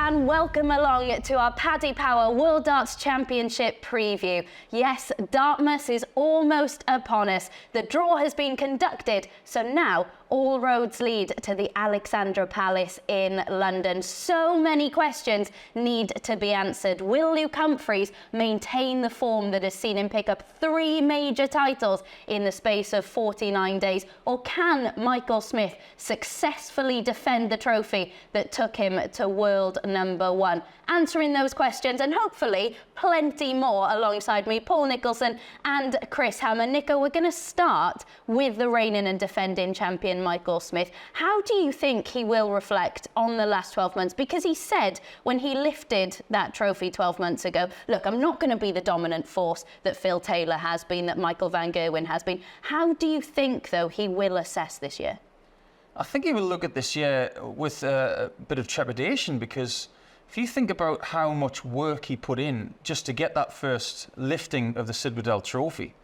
and welcome along to our Paddy Power World Darts Championship preview. Yes, Dartmas is almost upon us. The draw has been conducted, so now all roads lead to the Alexandra Palace in London. So many questions need to be answered. Will Luke Humphries maintain the form that has seen him pick up 3 major titles in the space of 49 days? Or can Michael Smith successfully defend the trophy that took him to world #1? Answering those questions and hopefully plenty more alongside me, Paul Nicholson and Chris Hammer. Nico, we're going to start with the reigning and defending champion Michael Smith. How do you think he will reflect on the last 12 months? Because he said when he lifted that trophy 12 months ago, look, I'm not going to be the dominant force that Phil Taylor has been, that Michael van Gerwen has been. How do you think, though, he will assess this year? I think he will look at this year with a bit of trepidation, because if you think about how much work he put in just to get that first lifting of the Sid Waddell trophy,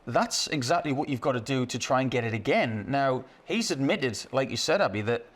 that's exactly what you've got to do to try and get it again. Now, he's admitted, like you said, Abby, that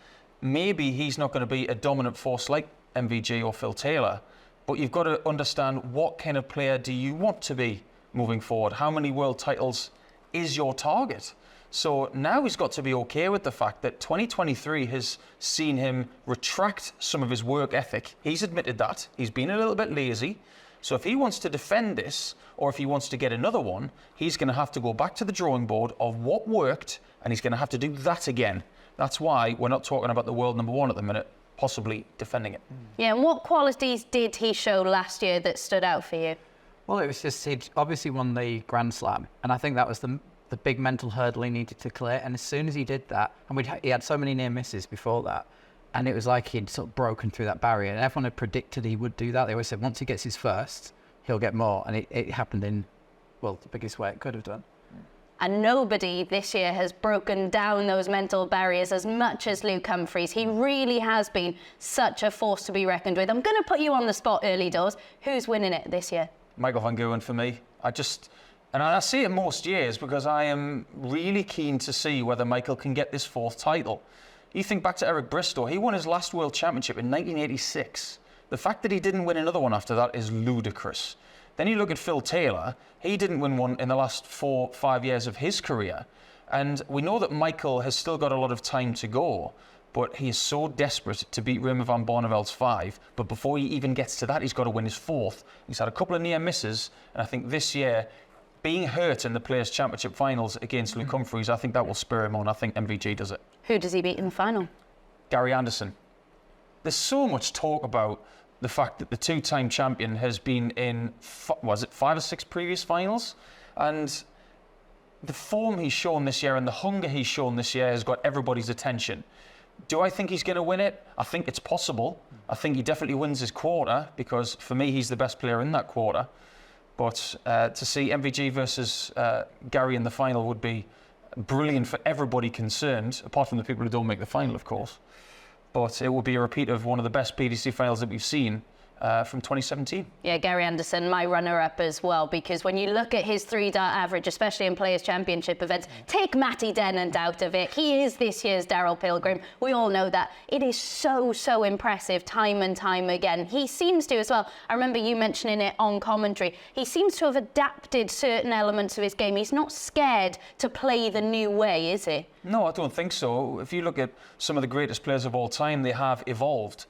maybe he's not going to be a dominant force like MVG or Phil Taylor, but you've got to understand what kind of player do you want to be moving forward? How many world titles is your target? So now he's got to be okay with the fact that 2023 has seen him retract some of his work ethic. He's admitted that. He's been a little bit lazy. So if he wants to defend this, or if he wants to get another one, he's going to have to go back to the drawing board of what worked, and he's going to have to do that again. That's why we're not talking about the world #1 at the minute, possibly defending it. Yeah, and what qualities did he show last year that stood out for you? Well, it was just, he'd obviously won the Grand Slam, and I think that was the big mental hurdle he needed to clear. And as soon as he did that, and he had so many near misses before that, and it was like he'd sort of broken through that barrier, and everyone had predicted he would do that. They always said once he gets his first, he'll get more, and it happened in, well, the biggest way it could have done. And nobody this year has broken down those mental barriers as much as Luke Humphries. He really has been such a force to be reckoned with. I'm going to put you on the spot early doors. Who's winning it this year? Michael van Gerwen for me. And I see it most years because I am really keen to see whether Michael can get this 4th title. You think back to Eric Bristow, he won his last World Championship in 1986. The fact that he didn't win another one after that is ludicrous. Then you look at Phil Taylor, he didn't win one in the last 4-5 years of his career. And we know that Michael has still got a lot of time to go, but he is so desperate to beat Raymond van Barneveld's 5. But before he even gets to that, he's got to win his 4th. He's had a couple of near misses, and I think this year, being hurt in the Players' Championship finals against Luke Humphries, I think that will spur him on. I think MVG does it. Who does he beat in the final? Gary Anderson. There's so much talk about the fact that the 2-time champion has been in, 5 or 6 previous finals? And the form he's shown this year and the hunger he's shown this year has got everybody's attention. Do I think he's going to win it? I think it's possible. I think he definitely wins his quarter, because for me, he's the best player in that quarter. But to see MVG versus Gary in the final would be brilliant for everybody concerned, apart from the people who don't make the final, of course. But it will be a repeat of one of the best PDC finals that we've seen from 2017. Yeah, Gary Anderson, my runner-up as well, because when you look at his 3-dart average, especially in Players' Championship events, take Matty Dennant out of it. He is this year's Daryl Pilgrim. We all know that. It is so, so impressive time and time again. He seems to as well. I remember you mentioning it on commentary. He seems to have adapted certain elements of his game. He's not scared to play the new way, is he? No, I don't think so. If you look at some of the greatest players of all time, they have evolved.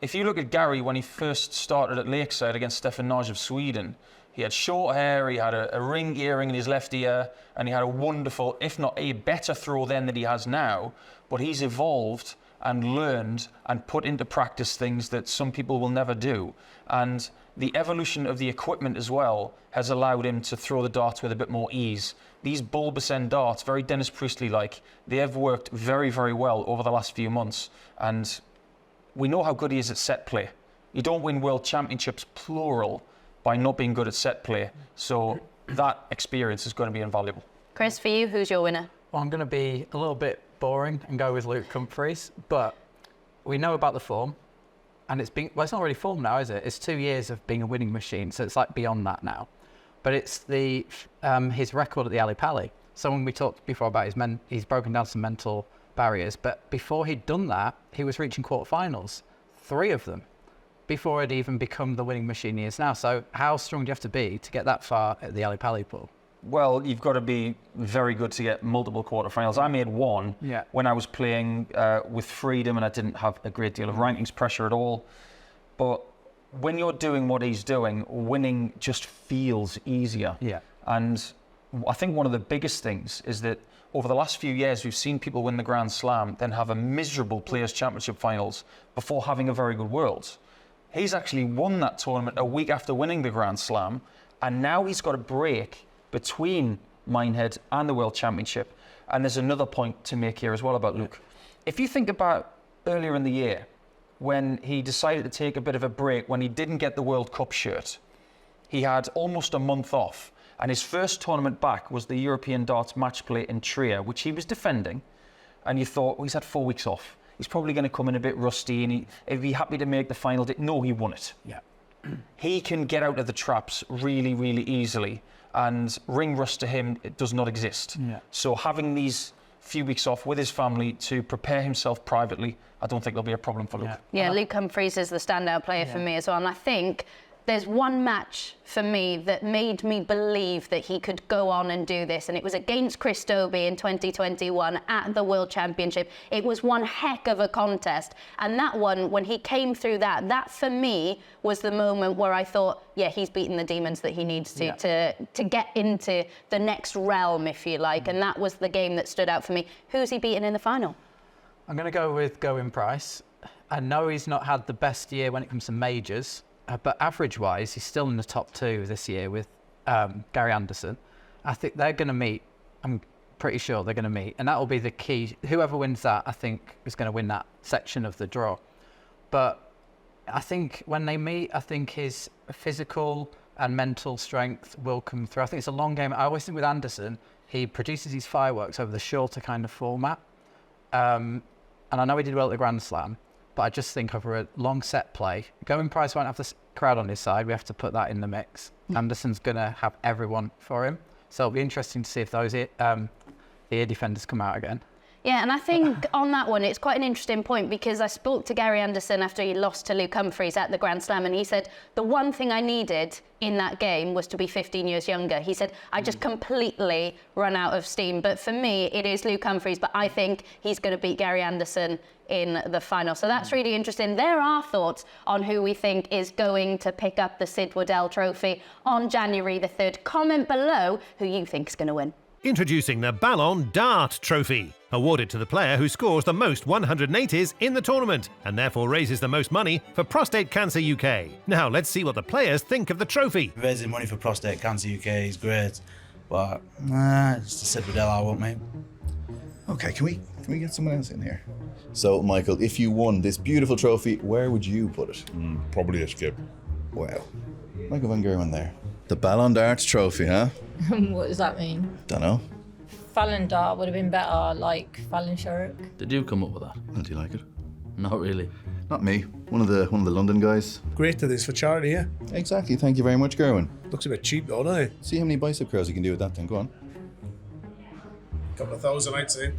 If you look at Gary when he first started at Lakeside against Stefan Nage of Sweden, he had short hair, he had a ring earring in his left ear, and he had a wonderful, if not a better throw then than he has now. But he's evolved and learned and put into practice things that some people will never do. And the evolution of the equipment as well has allowed him to throw the darts with a bit more ease. These bulbous end darts, very Dennis Priestley-like, they have worked very, very well over the last few months. And we know how good he is at set play. You don't win world championships, plural, by not being good at set play. So that experience is going to be invaluable. Chris, for you, who's your winner? Well, I'm going to be a little bit boring and go with Luke Humphries, but we know about the form, and it's not really form now, is it? It's 2 years of being a winning machine, so it's like beyond that now. But it's his record at the Ali Pali. So when we talked before about he's broken down some mental barriers, but before he'd done that, he was reaching quarterfinals, 3 of them. before it even become the winning machine he is now. So how strong do you have to be to get that far at the Ali Pali pool? Well, you've got to be very good to get multiple quarterfinals. I made one when I was playing with freedom and I didn't have a great deal of rankings pressure at all. But when you're doing what he's doing, winning just feels easier. Yeah. And I think one of the biggest things is that over the last few years, we've seen people win the Grand Slam, then have a miserable Players' Championship finals before having a very good Worlds. He's actually won that tournament a week after winning the Grand Slam, and now he's got a break between Minehead and the World Championship. And there's another point to make here as well about Luke. If you think about earlier in the year, when he decided to take a bit of a break, when he didn't get the World Cup shirt, he had almost a month off. And his first tournament back was the European Darts match play in Trier, which he was defending. And you thought, well, he's had 4 weeks off. He's probably going to come in a bit rusty and he'd be happy to make the final day. No, he won it. Yeah. He can get out of the traps really, really easily. And ring rust to him, it does not exist. Yeah. So having these few weeks off with his family to prepare himself privately, I don't think there'll be a problem for Luke. Yeah, Luke Humphries is the standout player for me as well. And I think there's one match for me that made me believe that he could go on and do this, and it was against Chris Dobey in 2021 at the World Championship. It was one heck of a contest, and that one, when he came through that for me was the moment where I thought, yeah, he's beaten the demons that he needs to get into the next realm, if you like, and that was the game that stood out for me. Who's he beaten in the final? I'm going to go with Gerwyn Price. I know he's not had the best year when it comes to majors, but average-wise, he's still in the top 2 this year with Gary Anderson. I think they're going to meet. I'm pretty sure they're going to meet. And that will be the key. Whoever wins that, I think, is going to win that section of the draw. But I think when they meet, I think his physical and mental strength will come through. I think it's a long game. I always think with Anderson, he produces these fireworks over the shorter kind of format. And I know he did well at the Grand Slam, but I just think over a long set play, Gerwyn Price won't have the crowd on his side. We have to put that in the mix. Anderson's going to have everyone for him. So it'll be interesting to see if those the ear defenders come out again. Yeah, and I think on that one, it's quite an interesting point because I spoke to Gary Anderson after he lost to Luke Humphries at the Grand Slam, and he said, the one thing I needed in that game was to be 15 years younger. He said, I just completely run out of steam. But for me, it is Luke Humphries, but I think he's going to beat Gary Anderson in the final. So that's really interesting. There are thoughts on who we think is going to pick up the Sid Waddell Trophy on January the 3rd. Comment below who you think is going to win. Introducing the Ballon Dart Trophy, awarded to the player who scores the most 180s in the tournament and therefore raises the most money for Prostate Cancer UK. Now let's see what the players think of the trophy. Raising money for Prostate Cancer UK is great, but it's the Sid Waddell I want, mate. Okay, can we get someone else in here? So, Michael, if you won this beautiful trophy, where would you put it? Probably a skip. Wow. Michael Van Gerwen there. The Ballon d'Art Trophy, huh? What does that mean? Dunno. Fallon Dart would have been better, like Fallon Sherrick. Did you come up with that? Well, do you like it? Not really. Not me. One of the London guys. Great that it's for charity, yeah? Exactly. Thank you very much, Gerwyn. Looks a bit cheap though, doesn't it? See how many bicep curls you can do with that thing. Go on. Couple of thousand, I'd say.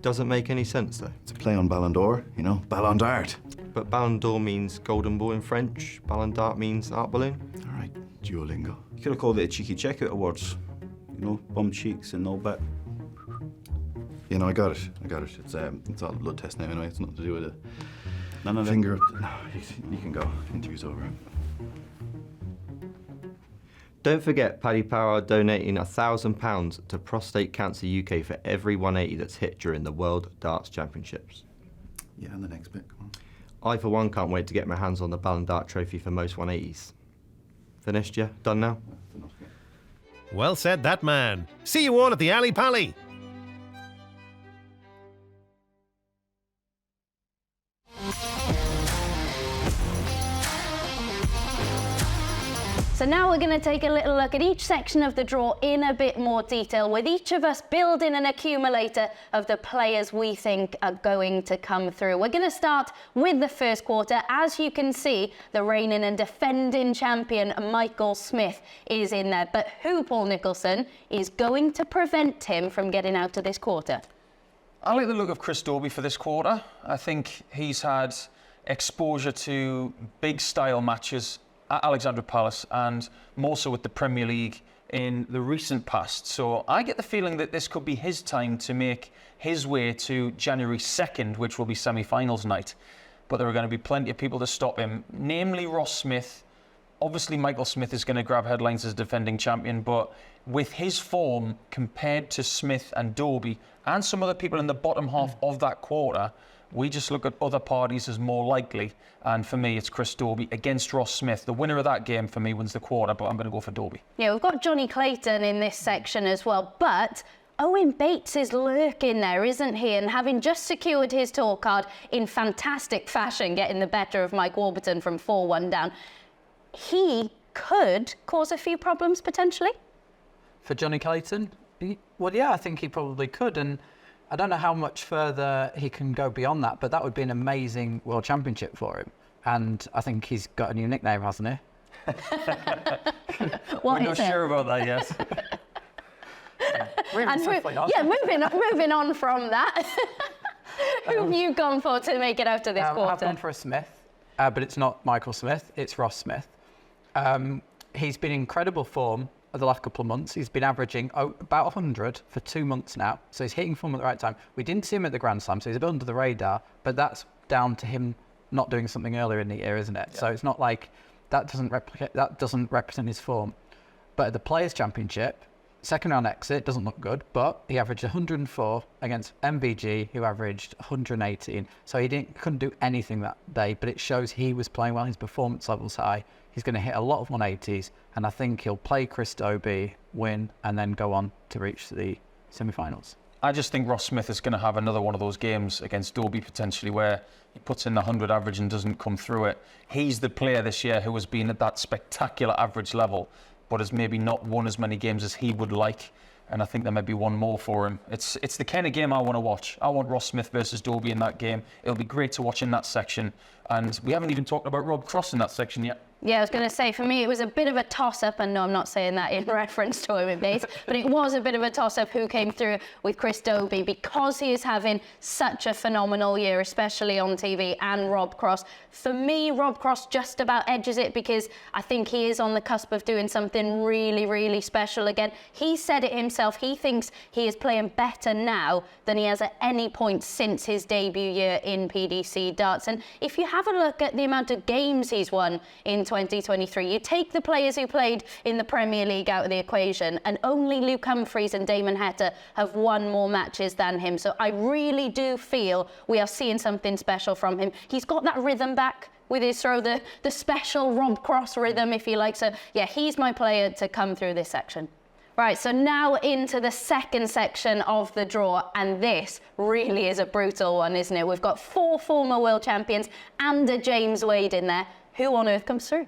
Doesn't make any sense though. It's a play on Ballon d'Or, you know, Ballon d'Art. But Ballon d'Or means golden ball in French. Ballon d'Art means art balloon. All right, Duolingo. You could have called it a cheeky checkout awards. You know, bum cheeks and all that. You know, I got it. It's all a blood test now anyway. It's nothing to do with it. None of Finger up. No, you can go. Interview's over. Don't forget, Paddy Power are donating £1,000 to Prostate Cancer UK for every 180 that's hit during the World Darts Championships. Yeah, and the next bit, come on. I, for one, can't wait to get my hands on the Ballon d'Art trophy for most 180s. Finished, yeah? Done now? Well said, that man. See you all at the Ali Pali. So now we're going to take a little look at each section of the draw in a bit more detail, with each of us building an accumulator of the players we think are going to come through. We're going to start with the first quarter. As you can see, the reigning and defending champion Michael Smith is in there. But who, Paul Nicholson, is going to prevent him from getting out of this quarter? I like the look of Chris Dobey for this quarter. I think he's had exposure to big style matches at Alexandra Palace and more so with the Premier League in the recent past. So I get the feeling that this could be his time to make his way to January 2nd, which will be semi-finals night. But there are going to be plenty of people to stop him, namely Ross Smith. Obviously, Michael Smith is going to grab headlines as defending champion, but with his form compared to Smith and Dobie and some other people in the bottom half of that quarter, we just look at other parties as more likely. And for me, it's Chris Dobie against Ross Smith. The winner of that game for me wins the quarter, but I'm going to go for Dobie. Yeah, we've got Johnny Clayton in this section as well, but Owen Bates is lurking there, isn't he? And having just secured his tour card in fantastic fashion, getting the better of Mike Warburton from 4-1 down, he could cause a few problems potentially. For Johnny Clayton? Well, yeah, I think he probably could. And I don't know how much further he can go beyond that, but that would be an amazing World Championship for him. And I think he's got a new nickname, hasn't he? We're not sure about that yet. Moving on from that. Who have you gone for to make it out of this quarter? I've gone for a Smith, but it's not Michael Smith, it's Ross Smith. He's been in incredible form the last couple of months. He's been averaging about 100 for 2 months now, so he's hitting form at the right time. We didn't see him at the Grand Slam, so he's a bit under the radar, but that's down to him not doing something earlier in the year, isn't it? Yeah. So it's not like that doesn't represent his form. But at the Players' Championship, second round exit doesn't look good, but he averaged 104 against MVG, who averaged 118. So he couldn't do anything that day, but it shows he was playing well. His performance level's high. He's going to hit a lot of 180s, and I think he'll play Chris Dobie, win, and then go on to reach the semi-finals. I just think Ross Smith is going to have another one of those games against Dobie potentially where he puts in the 100 average and doesn't come through it. He's the player this year who has been at that spectacular average level, but has maybe not won as many games as he would like. And I think there might be one more for him. It's the kind of game I want to watch. I want Ross Smith versus Dobie in that game. It'll be great to watch in that section. And we haven't even talked about Rob Cross in that section yet. Yeah, I was going to say, for me, it was a bit of a toss-up, and no, I'm not saying that in reference to Owen Bates, but it was a bit of a toss-up who came through with Chris Dobie, because he is having such a phenomenal year, especially on TV, and Rob Cross. For me, Rob Cross just about edges it, because I think he is on the cusp of doing something really, really special again. He said it himself, he thinks he is playing better now than he has at any point since his debut year in PDC darts. And if you have a look at the amount of games he's won in 2023. You take the players who played in the Premier League out of the equation, and only Luke Humphries and Damon Heta have won more matches than him. So I really do feel we are seeing something special from him. He's got that rhythm back with his throw, the special Rob Cross rhythm, if you like. So yeah, he's my player to come through this section. Right, so now into the second section of the draw, and this really is a brutal one, isn't it? We've got 4 former world champions and a James Wade in there. Who on earth comes through?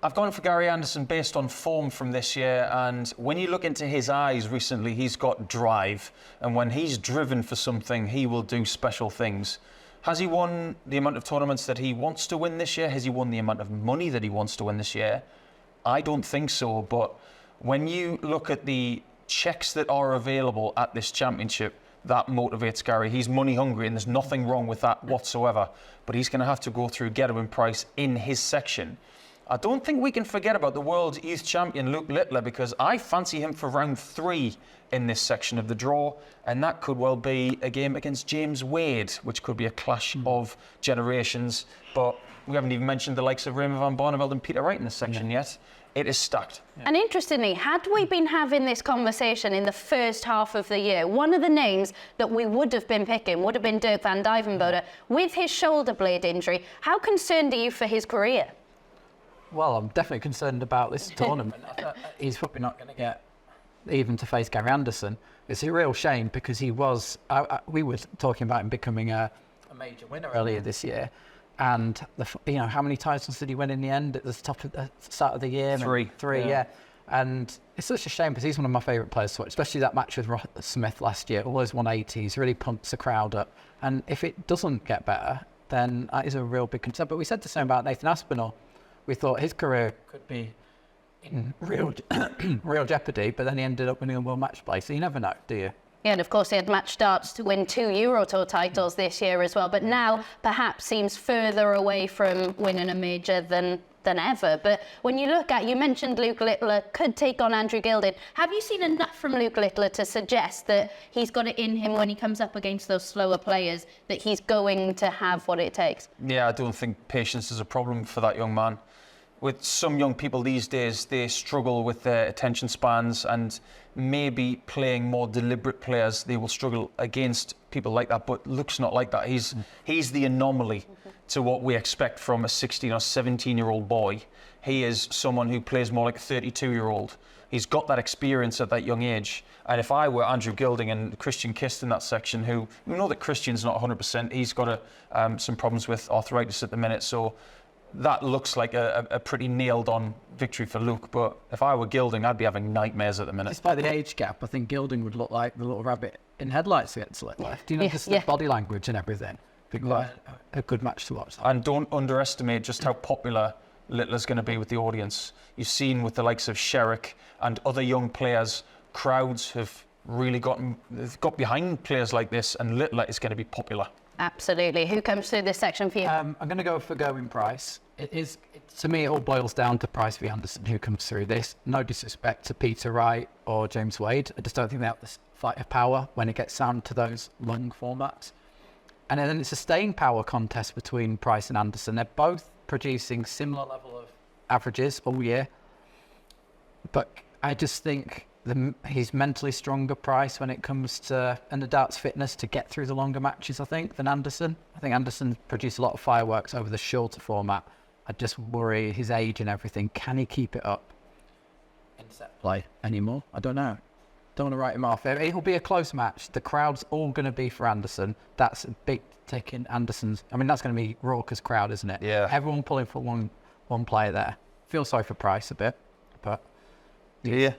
I've gone for Gary Anderson based on form from this year, and when you look into his eyes recently, he's got drive, and when he's driven for something, he will do special things. Has he won the amount of tournaments that he wants to win this year? Has he won the amount of money that he wants to win this year? I don't think so, but when you look at the checks that are available at this championship, that motivates Gary. He's money hungry, and there's nothing wrong with that whatsoever. But he's going to have to go through Gerwyn Price in his section. I don't think we can forget about the world youth champion Luke Littler, because I fancy him for round 3 in this section of the draw, and that could well be a game against James Wade, which could be a clash of generations. But we haven't even mentioned the likes of Raymond van Barneveld and Peter Wright in this section yet. It is stacked. And interestingly, had we been having this conversation in the first half of the year, one of the names that we would have been picking would have been Dirk van Dijvenbode. With his shoulder blade injury, how concerned are you for his career? Well, I'm definitely concerned about this tournament. He's probably not going to get even to face Gary Anderson. It's a real shame, because he was, we were talking about him becoming a major winner earlier this year. And how many titles did he win in the end at the start of the year? 3. 3, yeah. And it's such a shame, because he's one of my favourite players to watch, especially that match with Ross Smith last year. All those 180s, really pumps the crowd up. And if it doesn't get better, then that is a real big concern. But we said the same about Nathan Aspinall. We thought his career could be in real jeopardy, but then he ended up winning a world match play. So you never know, do you? Yeah, and of course he had match starts to win 2 Euro Tour titles this year as well, but now perhaps seems further away from winning a major than ever. But when you look at, you mentioned Luke Littler could take on Andrew Gilding. Have you seen enough from Luke Littler to suggest that he's got it in him when he comes up against those slower players, that he's going to have what it takes? Yeah, I don't think patience is a problem for that young man. With some young people these days, they struggle with their attention spans, and maybe playing more deliberate players, they will struggle against people like that. But Luke's not like that. He's the anomaly to what we expect from a 16 or 17-year-old boy. He is someone who plays more like a 32-year-old. He's got that experience at that young age. And if I were Andrew Gilding and Christian Kist in that section, who we know that Christian's not 100%, he's got some problems with arthritis at the minute, so that looks like a pretty nailed-on victory for Luke. But if I were Gilding, I'd be having nightmares at the minute. Despite the age gap, I think Gilding would look like the little rabbit in headlights against Littler. Do you know, just the body language and everything? I think like a good match to watch. And don't underestimate just how popular Littler's going to be with the audience. You've seen with the likes of Sherrick and other young players, crowds have really got behind players like this, and Littler is going to be popular. Absolutely. Who comes through this section for you? I'm going to go for Gerwyn Price. To me, it all boils down to Price v Anderson, who comes through this. No disrespect to Peter Wright or James Wade. I just don't think they have the fight of power when it gets down to those long formats. And then it's a staying power contest between Price and Anderson. They're both producing similar level of averages all year. But I just think he's mentally stronger, Price, when it comes to, and the darts fitness to get through the longer matches, I think, than Anderson. I think Anderson produced a lot of fireworks over the shorter format. I just worry his age and everything. Can he keep it up in set play anymore? I don't know. Don't want to write him off. It'll be a close match. The crowd's all going to be for Anderson. That's a big tick in Anderson's. I mean, that's going to be raucous crowd, isn't it? Yeah. Everyone pulling for one player there. Feel sorry for Price a bit, but yeah.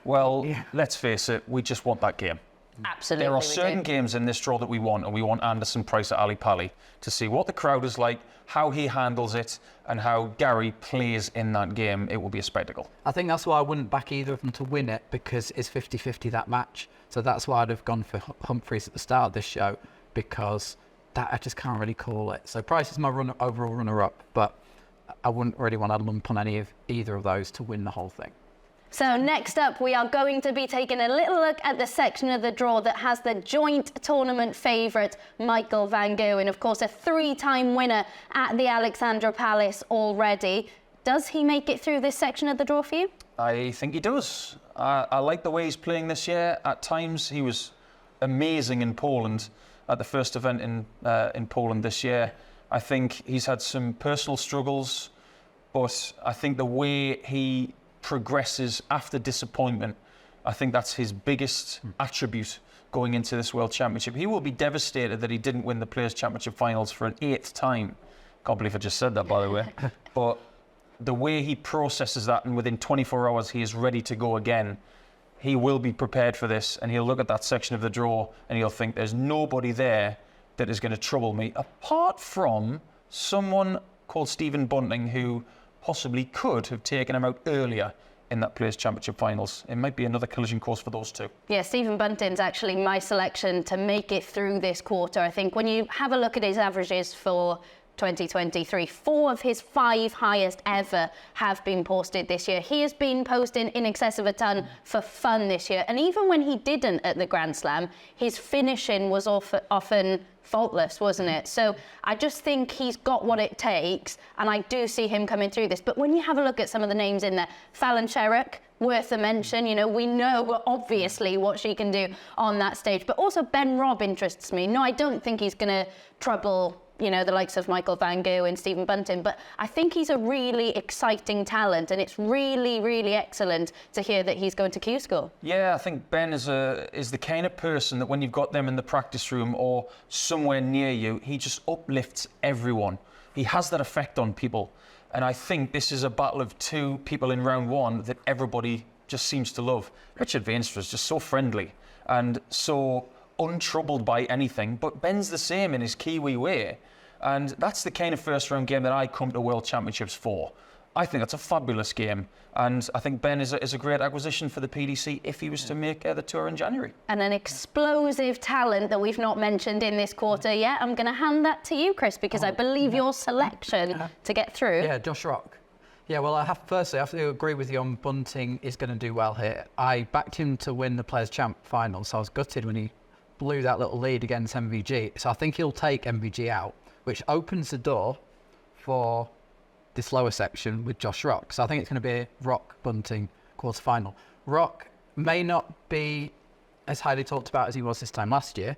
Well, let's face it, we just want that game. Absolutely. There are certain games in this draw that we want, and we want Anderson Price at Ali Pali to see what the crowd is like, how he handles it, and how Gary plays in that game. It will be a spectacle. I think that's why I wouldn't back either of them to win it, because it's 50-50 that match. So that's why I'd have gone for Humphries at the start of this show, because that I just can't really call it. So Price is my overall runner-up, but I wouldn't really want to lump on either of those to win the whole thing. So next up, we are going to be taking a little look at the section of the draw that has the joint tournament favourite, Michael van Gerwen. Of course, a 3-time winner at the Alexandra Palace already. Does he make it through this section of the draw for you? I think he does. I like the way he's playing this year. At times, he was amazing in Poland at the first event in Poland this year. I think he's had some personal struggles, but I think the way he progresses after disappointment, I think that's his biggest attribute going into this World Championship. He will be devastated that he didn't win the Players' Championship finals for an 8th time. Can't believe I just said that, by the way. But the way he processes that, and within 24 hours he is ready to go again, he will be prepared for this, and he'll look at that section of the draw and he'll think there's nobody there that is going to trouble me, apart from someone called Stephen Bunting, who possibly could have taken him out earlier in that Players' Championship finals. It might be another collision course for those two. Yeah, Stephen Bunting's actually my selection to make it through this quarter. I think when you have a look at his averages for 2023, 4 of his 5 highest ever have been posted this year. He has been posting in excess of a ton for fun this year. And even when he didn't at the Grand Slam, his finishing was often faultless, wasn't it? So I just think he's got what it takes, and I do see him coming through this. But when you have a look at some of the names in there, Fallon Sherrick, worth a mention. You know, we know obviously what she can do on that stage, but also Ben Robb interests me. No, I don't think he's going to trouble, you know, the likes of Michael van Gerwen, Stephen Bunting, but I think he's a really exciting talent, and it's really, really excellent to hear that he's going to Q School. Yeah, I think Ben is the kind of person that when you've got them in the practice room or somewhere near you, he just uplifts everyone. He has that effect on people. And I think this is a battle of 2 people in round 1 that everybody just seems to love. Richard Veenstra is just so friendly and so untroubled by anything, but Ben's the same in his Kiwi way. And that's the kind of first round game that I come to World Championships for. I think that's a fabulous game, and I think Ben is a great acquisition for the PDC if he was to make the tour in January. And an explosive talent that we've not mentioned in this quarter yet. I'm going to hand that to you, Chris, because I believe your selection to get through. Yeah, Josh Rock. Yeah, well, I have to agree with you on Bunting is going to do well here. I backed him to win the Players' Champ final, so I was gutted when he blew that little lead against MVG. So I think he'll take MVG out, which opens the door for this lower section with Josh Rock. So I think it's going to be a Rock Bunting quarter-final. Rock may not be as highly talked about as he was this time last year,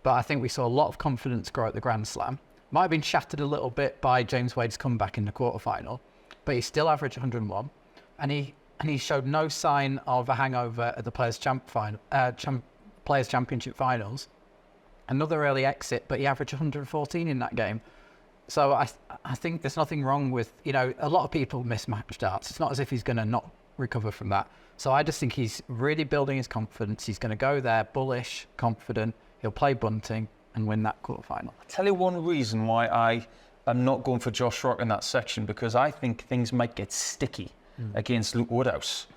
but I think we saw a lot of confidence grow at the Grand Slam. Might have been shattered a little bit by James Wade's comeback in the quarter-final, but he still averaged 101, and he showed no sign of a hangover at the Players' Championship finals. Another early exit, but he averaged 114 in that game. So I think there's nothing wrong with, a lot of people miss match darts. It's not as if he's going to not recover from that. So I just think he's really building his confidence. He's going to go there bullish, confident. He'll play Bunting and win that quarterfinal. I'll tell you one reason why I am not going for Josh Rock in that section, because I think things might get sticky against Luke Woodhouse.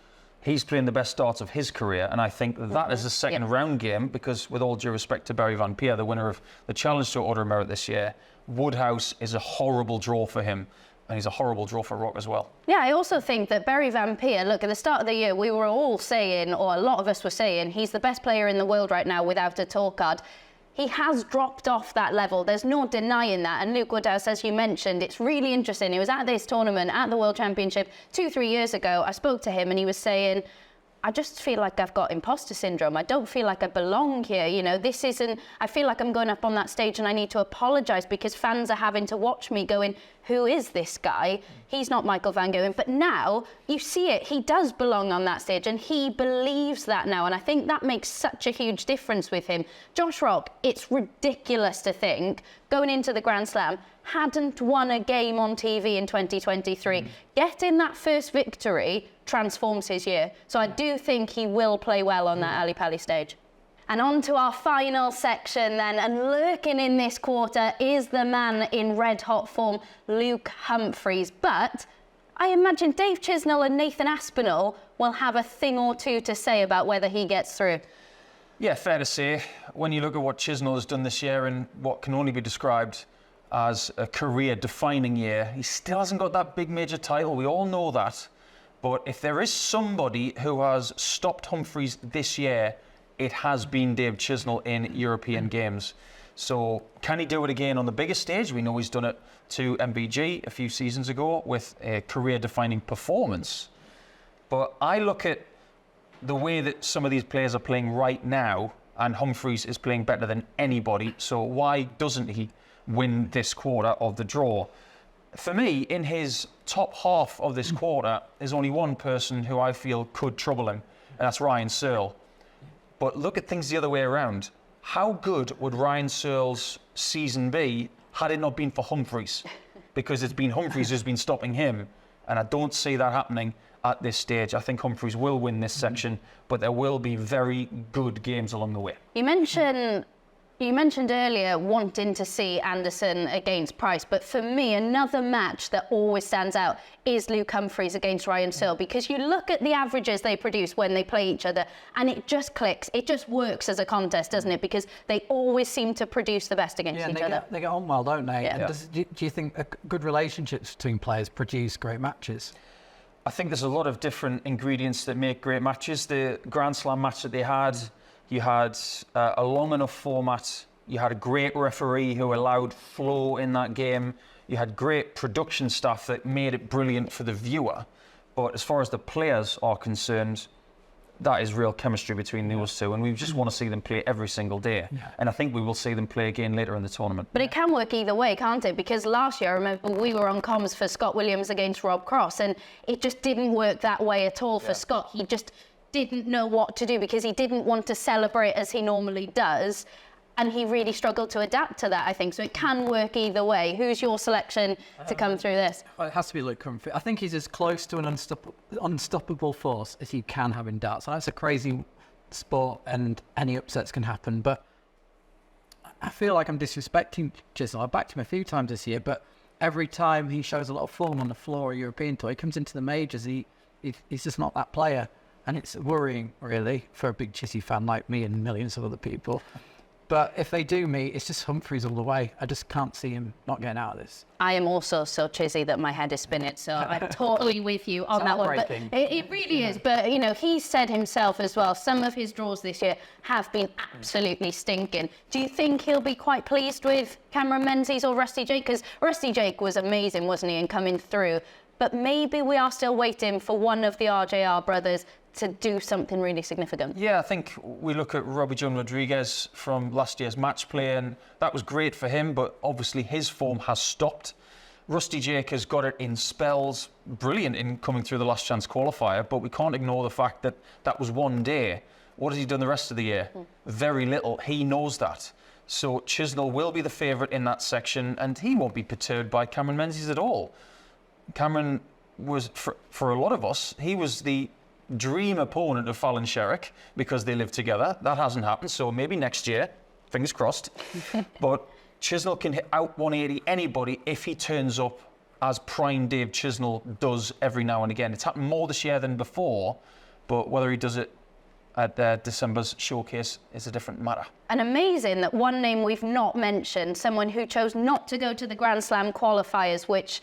He's playing the best darts of his career, and I think that is a second round game, because with all due respect to Barry Van Peer, the winner of the Challenge Tour Order of Merit this year, Woodhouse is a horrible draw for him, and he's a horrible draw for Rock as well. Yeah, I also think that Barry Van Peer, look, at the start of the year, we were all saying, or a lot of us were saying, he's the best player in the world right now without a tour card. He has dropped off that level. There's no denying that. And Luke Woodhouse, as you mentioned, it's really interesting. He was at this tournament, at the World Championship 2-3 years ago. I spoke to him and he was saying, I just feel like I've got imposter syndrome. I don't feel like I belong here. This isn't, I feel like I'm going up on that stage and I need to apologise because fans are having to watch me going, who is this guy? He's not Michael van Gerwen. But now you see it. He does belong on that stage and he believes that now. And I think that makes such a huge difference with him. Josh Rock, it's ridiculous to think going into the Grand Slam, hadn't won a game on TV in 2023. Getting that first victory transforms his year. So I do think he will play well on that Ali Pali stage. And on to our final section then, and lurking in this quarter is the man in red-hot form, Luke Humphries. But I imagine Dave Chisnell and Nathan Aspinall will have a thing or two to say about whether he gets through. Yeah, fair to say. When you look at what Chisnell has done this year and what can only be described as a career-defining year, he still hasn't got that big major title. We all know that. But if there is somebody who has stopped Humphries this year, it has been Dave Chisnell in European games. So can he do it again on the biggest stage? We know he's done it to MVG a few seasons ago with a career-defining performance. But I look at the way that some of these players are playing right now, and Humphries is playing better than anybody. So why doesn't he win this quarter of the draw? For me, in his top half of this quarter, there's only one person who I feel could trouble him, and that's Ryan Searle. But look at things the other way around. How good would Ryan Searle's season be had it not been for Humphries? Because it's been Humphries who's been stopping him, and I don't see that happening at this stage. I think Humphries will win this section, but there will be very good games along the way. You mentioned earlier wanting to see Anderson against Price, but for me, another match that always stands out is Luke Humphries against Ryan Searle, because you look at the averages they produce when they play each other, and it just clicks. It just works as a contest, doesn't it? Because they always seem to produce the best against each other. They get on well, don't they? Yeah. Do you think good relationships between players produce great matches? I think there's a lot of different ingredients that make great matches. The Grand Slam match that they had, you had a long enough format, you had a great referee who allowed flow in that game, you had great production staff that made it brilliant for the viewer. But as far as the players are concerned, that is real chemistry between those two, and we just want to see them play every single day. And I think we will see them play again later in the tournament. But it can work either way, can't it? Because last year, I remember we were on comms for Scott Williams against Rob Cross, and it just didn't work that way at all for Scott. He just didn't know what to do because he didn't want to celebrate as he normally does, and he really struggled to adapt to that, I think. So it can work either way. Who's your selection to come through this? Well, it has to be Luke Humphries. I think he's as close to an unstoppable force as you can have in darts. I know it's a crazy sport and any upsets can happen, but I feel like I'm disrespecting Chisnell. I've backed him a few times this year, but every time he shows a lot of form on the floor, a European tour, he comes into the majors, he's just not that player. And it's worrying, really, for a big Chizzy fan like me and millions of other people. But if they do meet, it's just Humphries all the way. I just can't see him not getting out of this. I am also so Chizzy that my head is spinning, so I'm totally with you on that one. But it really is. But, you know, he said himself as well, some of his draws this year have been absolutely stinking. Do you think he'll be quite pleased with Cameron Menzies or Rusty Jake? Because Rusty Jake was amazing, wasn't he, in coming through? But maybe we are still waiting for one of the RJR brothers to do something really significant. Yeah, I think we look at Robbie John Rodriguez from last year's match play, and that was great for him, but obviously his form has stopped. Rusty Jake has got it in spells, brilliant in coming through the last chance qualifier, but we can't ignore the fact that that was one day. What has he done the rest of the year? Very little. He knows that. So Chisnall will be the favourite in that section, and he won't be perturbed by Cameron Menzies at all. Cameron was, for a lot of us, he was the dream opponent of Fallon Sherrick because they live together. That hasn't happened, so maybe next year, fingers crossed. But Chisnall can hit out 180 anybody if he turns up as prime Dave Chisnall does every now and again. It's happened more this year than before, but whether he does it at December's showcase is a different matter. And amazing that one name we've not mentioned, someone who chose not to go to the Grand Slam qualifiers, which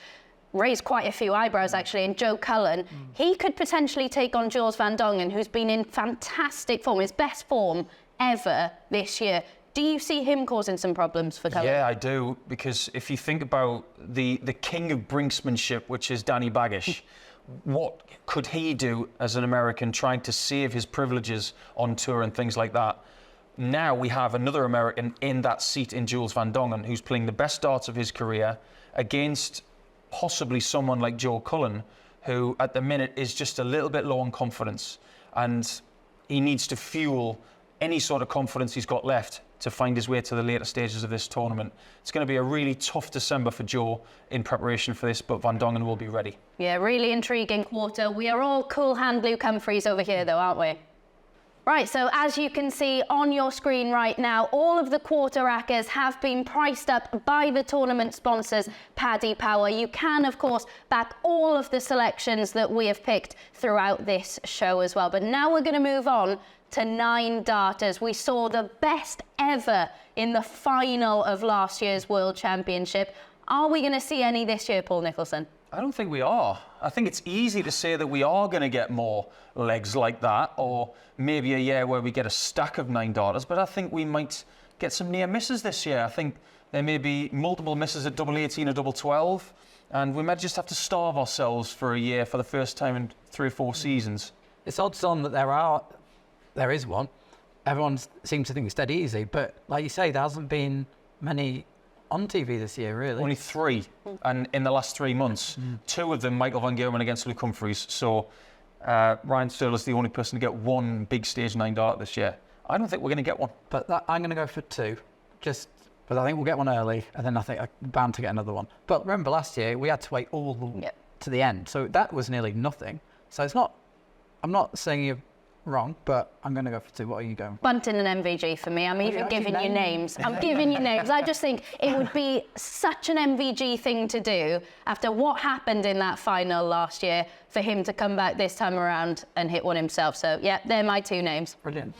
raised quite a few eyebrows actually, in Joe Cullen. He could potentially take on Jules Van Dongen, who's been in fantastic form, his best form ever this year. Do you see him causing some problems for Cullen? Yeah, I do, because if you think about the king of brinksmanship, which is Danny Baggish, what could he do as an American trying to save his privileges on tour and things like that? Now we have another American in that seat in Jules Van Dongen, who's playing the best darts of his career against possibly someone like Joe Cullen, who at the minute is just a little bit low on confidence, and he needs to fuel any sort of confidence he's got left to find his way to the later stages of this tournament. It's going to be a really tough December for Joe in preparation for this, but Van Dongen will be ready. Yeah, really intriguing quarter. We are all cool hand Luke Humphries over here though, aren't we? Right, so as you can see on your screen right now, all of the quarter Accas have been priced up by the tournament sponsors, Paddy Power. You can, of course, back all of the selections that we have picked throughout this show as well. But now we're going to move on to 9 darters. We saw the best ever in the final of last year's World Championship. Are we going to see any this year, Paul Nicholson? I don't think we are. I think it's easy to say that we are going to get more legs like that, or maybe a year where we get a stack of 9 darters, but I think we might get some near misses this year. I think there may be multiple misses at double 18 or double 12, and we might just have to starve ourselves for a year for the first time in 3 or 4 seasons. It's odds on that there is one. Everyone seems to think it's dead easy, but like you say, there hasn't been many on TV this year, really. Only 3, and in the last 3 months. 2 of them, Michael van Gerwen against Luke Humphries. So Ryan Searle's the only person to get 1 big stage 9 dart this year. I don't think we're going to get one. But I'm going to go for 2, just because I think we'll get one early, and then I think I'm bound to get another one. But remember last year, we had to wait to the end, so that was nearly nothing. So it's not, I'm not saying you're wrong, but I'm going to go for 2. What are you going? Bunting and MVG for me. I'm even giving you names. I'm giving you names. I just think it would be such an MVG thing to do after what happened in that final last year for him to come back this time around and hit one himself. So, yeah, they're my 2 names. Brilliant.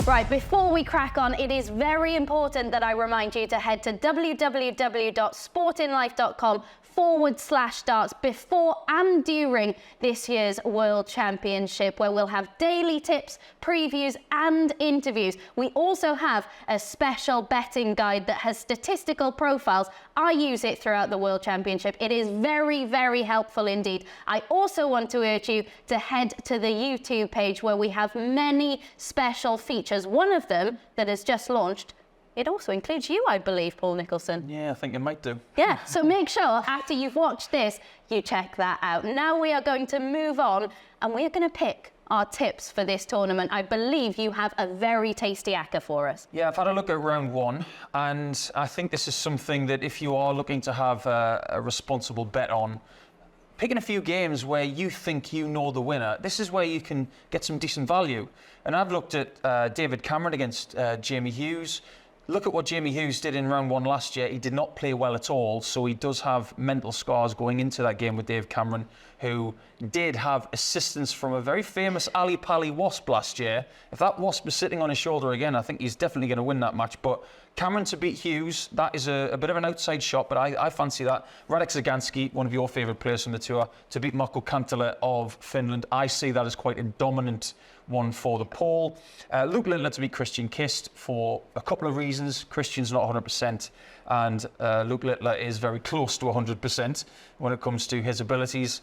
Right, before we crack on, it is very important that I remind you to head to www.sportinlife.com/darts before and during this year's World Championship, where we'll have daily tips, previews and interviews. We also have a special betting guide that has statistical profiles. I use it throughout the World Championship. It is very, very helpful indeed. I also want to urge you to head to the YouTube page where we have many special features. One of them that has just launched, it also includes you, I believe, Paul Nicholson. Yeah, I think it might do. Yeah, so make sure after you've watched this, you check that out. Now we are going to move on and we are going to pick our tips for this tournament. I believe you have a very tasty Acca for us. Yeah, I've had a look at round 1, and I think this is something that if you are looking to have a responsible bet on, picking a few games where you think you know the winner, this is where you can get some decent value. And I've looked at David Cameron against Jamie Hughes, look at what Jamie Hughes did in round 1 last year. He did not play well at all, so he does have mental scars going into that game with Dave Cameron, who did have assistance from a very famous Ali Pali wasp last year. If that wasp is sitting on his shoulder again, I think he's definitely going to win that match. But Cameron to beat Hughes, that is a bit of an outside shot, but I fancy that. Radek Zaganski, one of your favourite players from the tour, to beat Marko Kantele of Finland. I see that as quite a dominant one for the Pole. Luke Littler to beat Christian Kist for a couple of reasons. Christian's not 100%, and Luke Littler is very close to 100% when it comes to his abilities.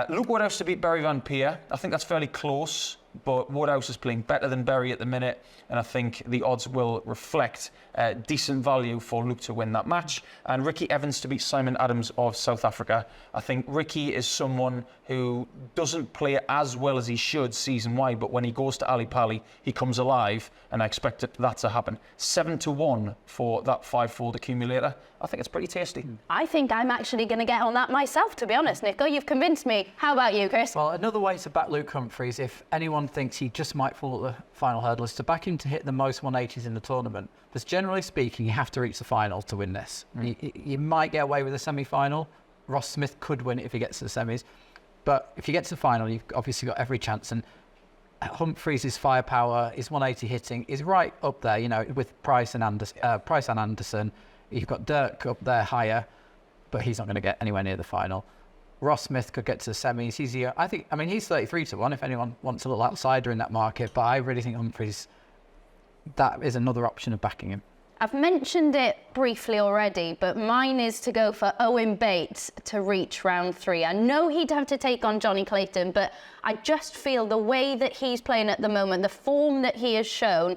Luke Woodhouse to beat Barry Van Peer. I think that's fairly close, but Woodhouse is playing better than Barry at the minute, and I think the odds will reflect decent value for Luke to win that match. And Ricky Evans to beat Simon Adams of South Africa. I think Ricky is someone who doesn't play as well as he should season-wide, but when he goes to Ali Pali, he comes alive, and I expect that to happen. 7-1 for that five-fold accumulator. I think it's pretty tasty. I think I'm actually going to get on that myself, to be honest, Nico. You've convinced me. How about you, Chris? Well, another way to back Luke Humphries, if anyone thinks he just might fall at the final hurdle, is to back him to hit the most 180s in the tournament. Because generally speaking, you have to reach the final to win this. You might get away with a semi-final. Ross Smith could win it if he gets to the semis. But if you get to the final, you've obviously got every chance. And Humphries' firepower, his 180 hitting is right up there, you know, with Price and Anderson. You've got Dirk up there higher, but he's not going to get anywhere near the final. Ross Smith could get to the semis. He's 33-1 if anyone wants a little outsider in that market, but I really think Humphries, that is another option of backing him. I've mentioned it briefly already, but mine is to go for Owen Bates to reach round 3. I know he'd have to take on Johnny Clayton, but I just feel the way that he's playing at the moment, the form that he has shown,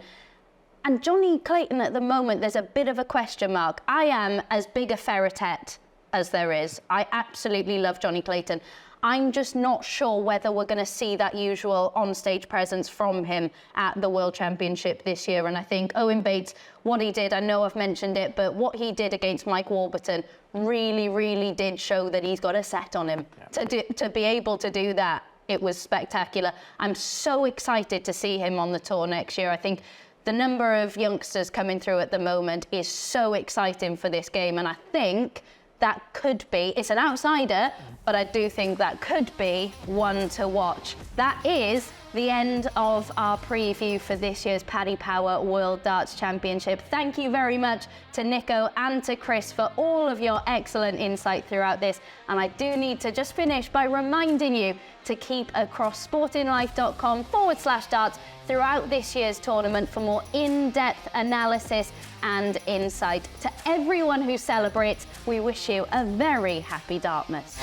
and Johnny Clayton at the moment, there's a bit of a question mark. I am as big a Ferretet as there is. I absolutely love Johnny Clayton. I'm just not sure whether we're going to see that usual on-stage presence from him at the World Championship this year. And I think Owen Bates, what he did, I know I've mentioned it, but what he did against Mike Warburton really, really did show that he's got a set on him. Yeah. To be able to do that, it was spectacular. I'm so excited to see him on the tour next year. I think the number of youngsters coming through at the moment is so exciting for this game, and I think that could be, it's an outsider, but I do think that could be one to watch. That is the end of our preview for this year's Paddy Power World Darts Championship. Thank you very much to Nico and to Chris for all of your excellent insight throughout this. And I do need to just finish by reminding you to keep across sportinglife.com/darts throughout this year's tournament for more in-depth analysis and insight. To everyone who celebrates, we wish you a very happy Dartmas.